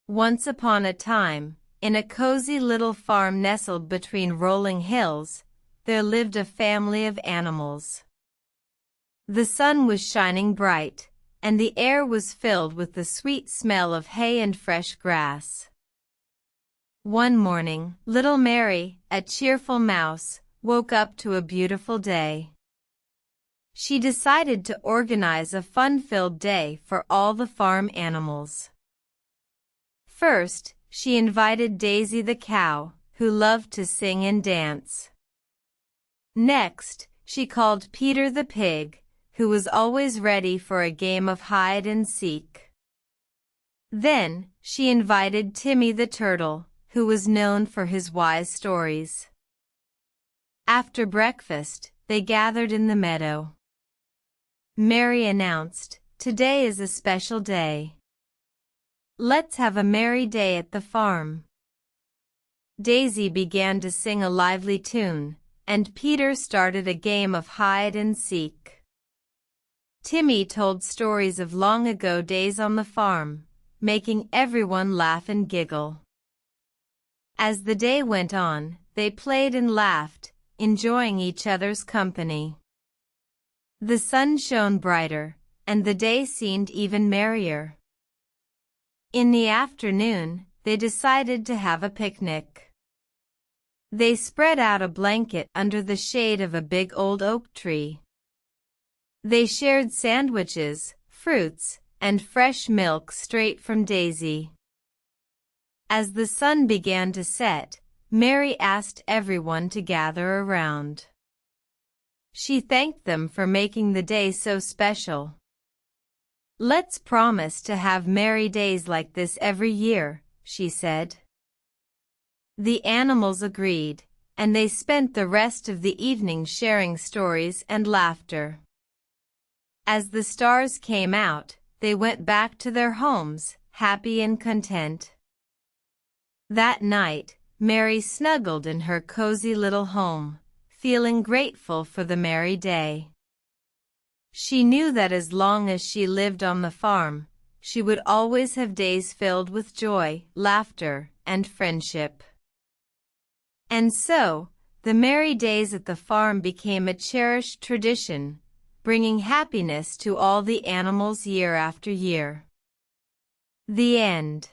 Once upon a time, in a cozy little farm nestled between rolling hills, there lived a family of animals. The sun was shining bright, and the air was filled with the sweet smell of hay and fresh grass. One morning, little Mary, a cheerful mouse, woke up to a beautiful day. She decided to organize a fun-filled day for all the farm animals. First, she invited Daisy the cow, who loved to sing and dance. Next, she called Peter the pig, who was always ready for a game of hide and seek. Then, she invited Timmy the turtle, who was known for his wise stories. After breakfast, they gathered in the meadow. Mary announced, "Today is a special day. Let's have a merry day at the farm." Daisy began to sing a lively tune, and Peter started a game of hide and seek. Timmy told stories of long-ago days on the farm, making everyone laugh and giggle. As the day went on, they played and laughed, enjoying each other's company. The sun shone brighter, and the day seemed even merrier. In the afternoon, they decided to have a picnic. They spread out a blanket under the shade of a big old oak tree. They shared sandwiches, fruits, and fresh milk straight from Daisy. As the sun began to set, Mary asked everyone to gather around. She thanked them for making the day so special. "Let's promise to have merry days like this every year," she said. The animals agreed, and they spent the rest of the evening sharing stories and laughter. As the stars came out, they went back to their homes, happy and content. That night, Mary snuggled in her cozy little home, feeling grateful for the merry day. She knew that as long as she lived on the farm, she would always have days filled with joy, laughter, and friendship. And so, the merry days at the farm became a cherished tradition, bringing happiness to all the animals year after year. The end.